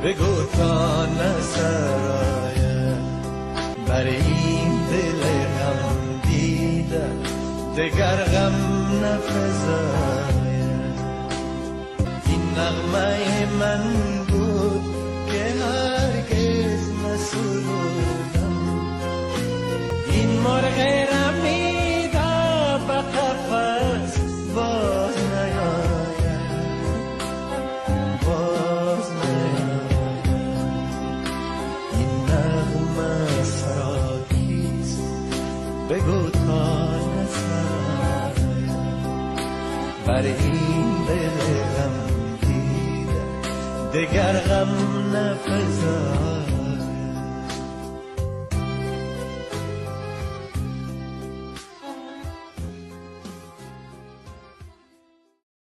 بگو تا نسرایم بر این دل غم دیده دگر غم نفزایم. این نغمه من بود که هرگز نسرودم، این مرغ رمیده به قفس باز نیاید، باز نیاید. این نغمه سراکیست بگو تا نسرایم بر این دل غم دیده دگر غم نفزایم.